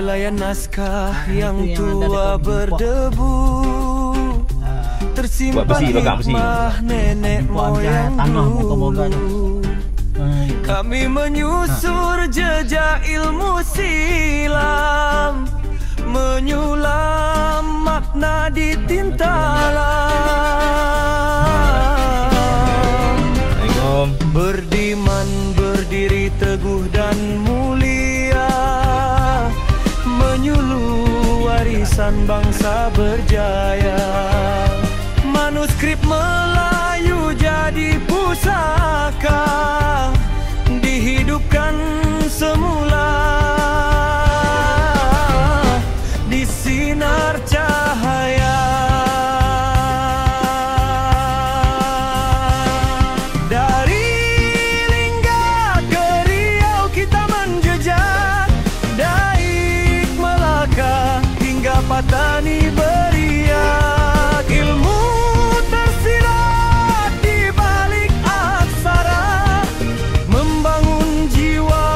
helaian naskah yang tua berdebu, tersimpan hikmah nenek moyang dulu. Kami menyusur jejak ilmu silam, menyulam makna di tinta alam. Berdiman, berdiri teguh dan mulia, menyuluh warisan bangsa berjaya. Manuskrip Melayu jadi pusaka, dihidupkan semula di sinar cahaya. Dari Lingga ke Riau kita menjejak, Daik Melaka hingga Patani beriak. Ilmu tersirat di balik aksara, membangun jiwa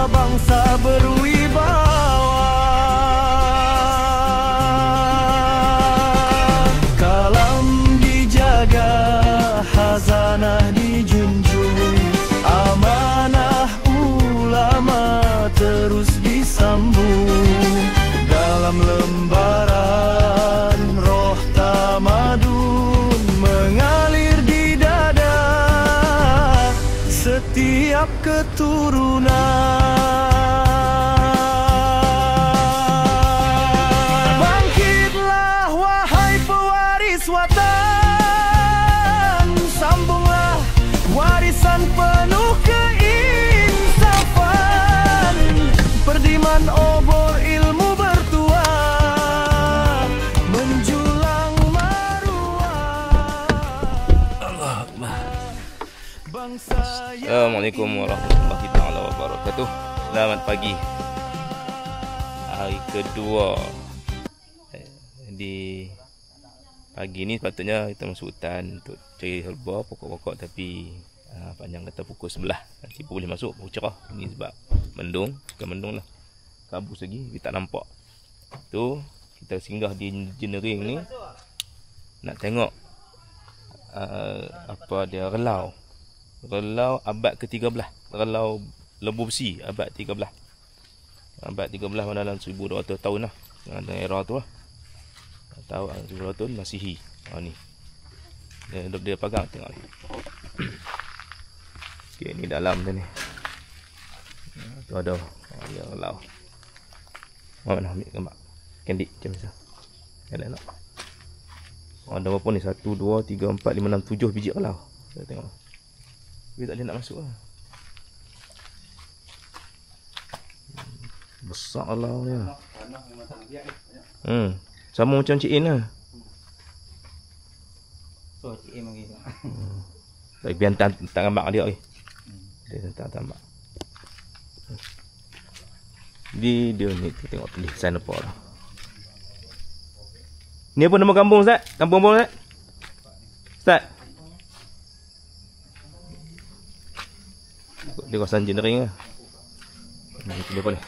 bangsa berwibawa. Kalam dijaga, khazanah dijunjung, amanah ulama terus disambung. Dalam lembaran roh tamadun mengalir di dada setiap keturunan. Bangkitlah wahai pewaris watan, sambunglah warisan penuh keinsafan. Perdiman obor ilmu bertuah, menjulang maruah. Assalamualaikum warahmatullahi taala wabarakatuh. Selamat pagi. Hari kedua. Di pagi ni patutnya kita masuk hutan untuk cari herba, pokok-pokok, tapi panjang kata pukul 11 nanti boleh masuk, baru cerah. Ini sebab mendung, bukan mendung lah, kabus lagi, tapi tak nampak. Tu kita singgah di engineering ni nak tengok apa dia, relau abad ke-13, relau lembu besi abad 13. Abad 13 mana dalam 1200 tahun lah, dalam era tu lah. Tahu 1200 tahun Masihi. Ni dia pegang, tengok ni. Okey, ni dalam dia ni. Tu ada dia relau. Mana ambil gambar kandik macam biasa. Elok. Ada berapa ni? 1 2 3 4 5 6 7 biji relau. Kita tengok. Dia tak boleh nak masuk lah. Besar relau dia. Sama macam Cik In lah. So Cik In lagi. Tapi biar tak gambar dia oi. Dia tak tambah. Dia ni tengok tulis design apa lah. Ni apa nama kampung Ustaz? Kampung apa Ustaz? Ustaz? Dia kawasan engineering lah. Dia apa ni?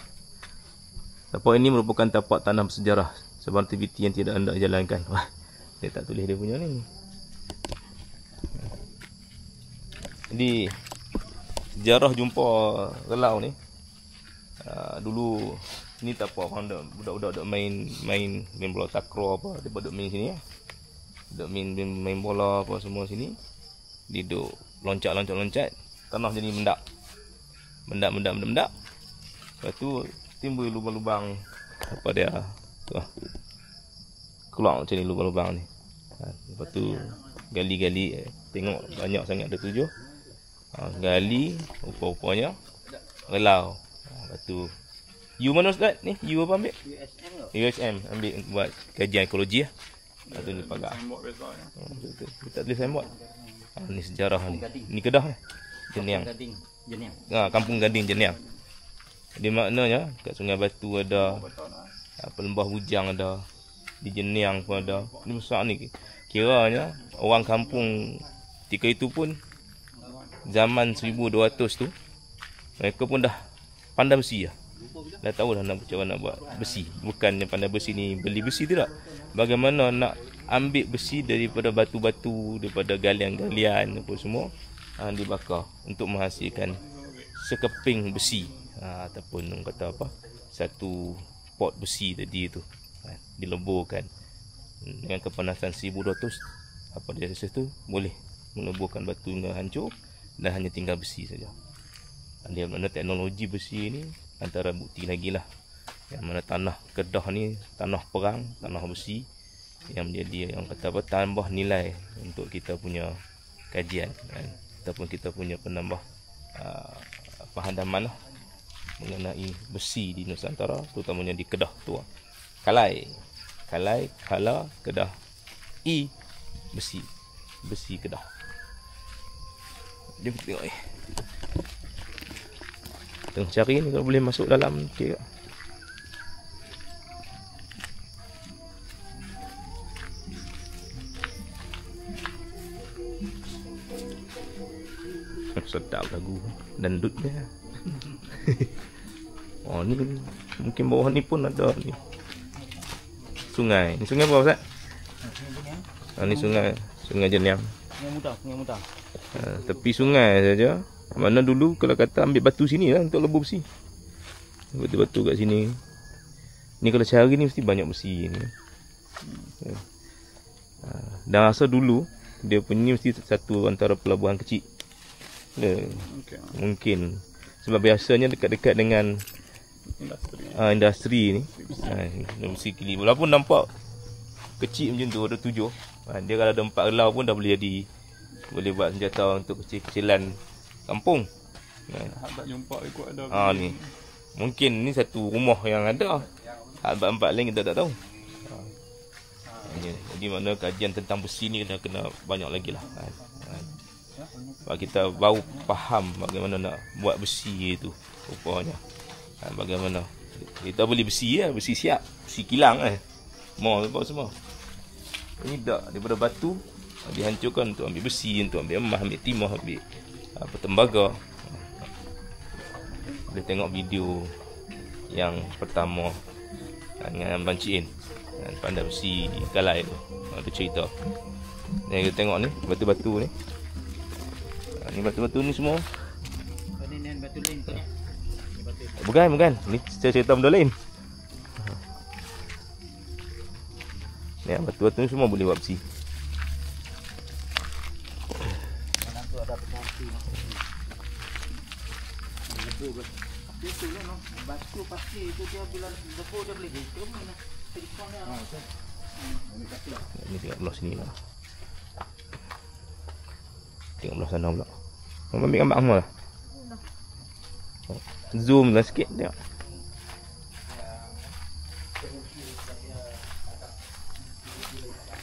Tapak ini merupakan tapak tanah bersejarah, sebuah aktiviti yang tidak hendak dijalankan. Wah, dia tak tulis dia punya ni. Jadi sejarah jumpa relau ni, dulu ni tak apa, orang budak-budak duk main bola takraw apa, dia duk main sini. Duk main bola apa semua sini. Dia duk loncat, tanah jadi mendak. Lepas tu timbul lubang-lubang apa dia tu, keluar macam ni lubang-lubang ni. Lepas tu gali-gali, tengok banyak sangat ada 7. Gali rupa-rupanya relau. Lepas tu U mana Ustaz ni? U apa ambil? USM ambil buat kajian ekologi lah. Lepas tu ni pagar. Kita tulis signboard. Ni sejarah ni. Ni Kedah ni. Jeniang. Kampung Gading Jeniang. Di maknanya kat Sungai Batu ada, Lembah Bujang ada, di Jeniang pun ada. Ni besar ni. Kiranya orang kampung ketika itu pun zaman 1200 tu mereka pun dah pandai besi lah. Dah tahu dah nak macam mana nak buat besi. Bukannya pandai besi ni beli besi tidak. Bagaimana nak ambil besi daripada batu-batu, daripada galian-galian apa semua, dibakar untuk menghasilkan sekeping besi, ataupun orang kata apa, satu pot besi tadi tu, dileburkan dengan kepanasan 1200. Apa dia rasa tu boleh meleburkan batu hingga hancur dan hanya tinggal besi saja. Dia mana teknologi besi ni antara bukti lagi lah, yang mana tanah Kedah ni tanah perang, tanah besi, yang menjadi yang kata apa, tambah nilai untuk kita punya kajian, ataupun kita punya penambah pahadaman lah mengenai besi di Nusantara, terutamanya di Kedah tu. Kalai, Kala, Kedah, besi, besi Kedah. Jom tengok ni. Tengok cari ni kalau boleh masuk dalam okey tak? Sedap lagu dan dut dia. Oh ni mungkin bawah ni pun ada ni. Sungai. Ni sungai apa Ustaz? Ni sungai Jeniam. Sungai muda. Tepi sungai saja. Mana dulu kalau kata ambil batu sini lah untuk lebur besi. Batu-batu kat sini. Ni kalau cari ni mesti banyak besi ni. Dan rasa dulu dia punya mesti satu antara pelabuhan kecil. Mungkin sebab biasanya dekat-dekat dengan industri ni, mesti kili. Walaupun nampak kecil macam tu, ada 7. Dia kalau ada 4 relau pun dah boleh jadi, boleh buat senjata untuk kecil-kecilan kampung. Tak jumpa ikut ada. Ni mungkin ni satu rumah yang ada. Empat lain kita tak tahu. Jadi mana kajian tentang besi ni kena banyak lagi lah. Sebab kita baru faham bagaimana nak buat besi itu rupanya. Bagaimana kita beli besi ya, besi siap, besi kilang mau apa semua. Ini dak daripada batu dihancurkan untuk ambil besi, untuk ambil emas, ambil timah, ambil tembaga. Boleh tengok video yang pertama dengan Abang Cik In, pandai besi di Kalai tu. Ada cerita. Ni kita tengok ni batu-batu ni. Ni batu-batu ni semua. Ini batu lain tu. Bukan. Ni cerita benda lain. Ni batu-batu ni semua boleh buat besi. Itu lah batu pasti itu dia bila lepas dia boleh hitam mana. Ni tengok belah sini lah. Tengok belah sana pula. Ambil gambar semua lah. Zoom lah sikit tengok.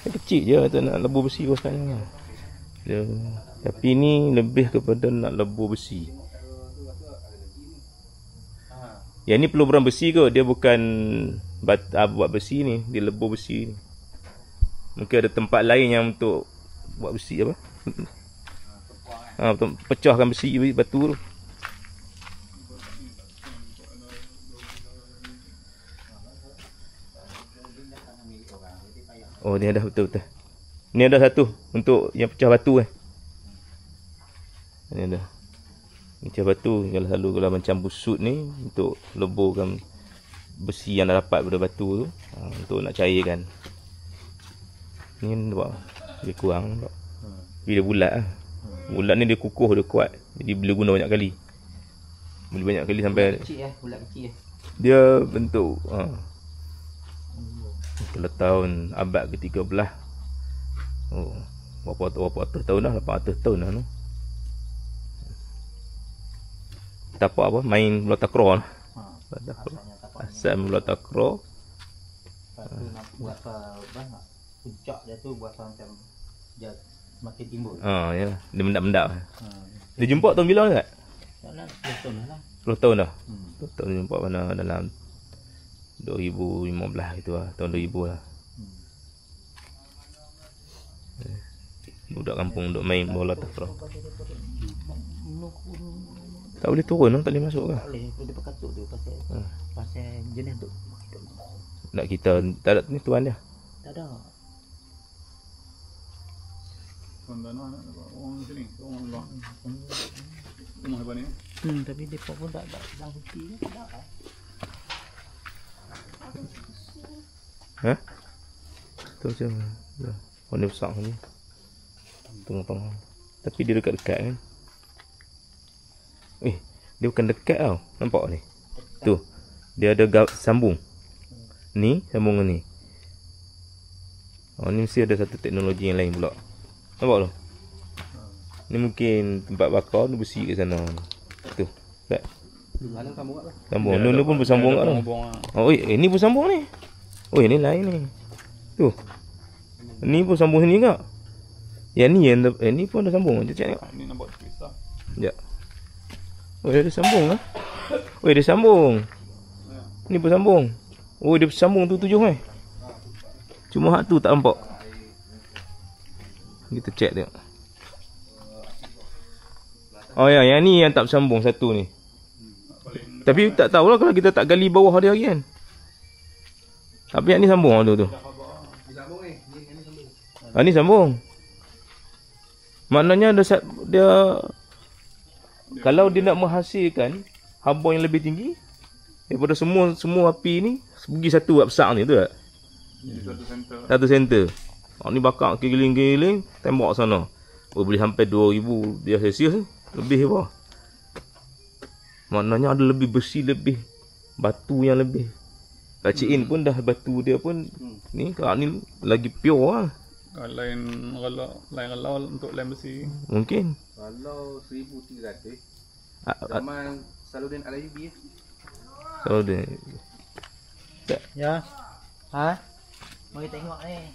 Kecil je tu nak lebur besi sekarang. Tapi ni lebih kepada nak lebur besi. Yang ni peluburan besi ke? Dia bukan buat besi ni, dia lebur besi ni. Mungkin ada tempat lain yang untuk buat besi apa? Pecahkan besi batu tu. Oh ni ada betul-betul. Ni ada satu untuk yang pecah batu Ni ada. Pecah batu kalau selalu kalau macam busut ni untuk leburkan besi yang dah dapat pada batu tu, untuk nak cairkan. Ni nampak lebih kurang nampak. Bila bulat lah. Bulat ni dia kukuh, dia kuat. Jadi boleh guna banyak kali. Boleh banyak kali sampai bulat kecil dia bentuk kalau tahun abad ke-13. Berapa ratus tahun dah, 800 tahun dah tu. Tapak apa? Main bola takraw lah. Asal bola takraw. Lepas tu nak buat apa? Puncak dia tu buat macam dia semakin timbul. Yalah. Dia mendap-mendap. Dia jumpa tahun bila tak? 10 tahun dah. 10 tahun dah. 10 tahun jumpa mana dalam 2015 gitu lah. Tahun 2000 lah. Budak kampung duk main bola takraw. Tak boleh turun, tak boleh masuk ke? Tak boleh, dia berkatuk tu pasal pasal jenis tu. Nak kita tak ada ni tuan dia. Tak ada. Orang sini, orang luar. Rumah depan ni. Tapi depa pun tak ada sedang suci ke tak ada. Ha? Tu macam warna besar ni. Tengah-tengah. Tapi dia dekat-dekat kan. Dia bukan dekat tau. Nampak ni. Tu. Dia ada sambung. Ni sambung ni. Oh, ni mesti ada satu teknologi yang lain pula. Nampak tu? Ni mungkin tempat bakar ni besi kat sana. Tu. Tak. Mana sambung kat lah. Sambung. Ni pun bersambung kat tu. Oh, ni pun sambung ni. Oh, ni lain ni. Tu. Ni pun sambung sini juga. Yang ni ni pun ada sambung. Jom cek tengok. Ni nampak pisah. Sekejap. Oh, dia ada sambung lah. Oh, dia sambung. Ni pun sambung. Oh, dia sambung tu 7 eh. Cuma hak tu tak nampak. Kita cek tengok. Oh ya, yang ni yang tak bersambung satu ni. Tapi tak tahulah kalau kita tak gali bawah dia lagi kan. Tapi yang ni sambung tu. Ni sambung. Maknanya dia kalau dia nak menghasilkan haba yang lebih tinggi daripada semua api ni, pergi satu besar ni tu tak? Ini satu center. Satu center. Ni bakar keliling-keliling tembak sana. Boleh sampai 2000 dia Celsius ni. Lebih apa? Maknanya ada lebih besi, lebih batu yang lebih. Kak Cik In pun dah batu dia pun ni kak ni lagi pure lah. Lain kalau untuk lem besi. Mungkin. Kalau 1300 zaman Salahuddin Al-Ayyubi. Kalau dia Ya. Ha? Mari tengok ni.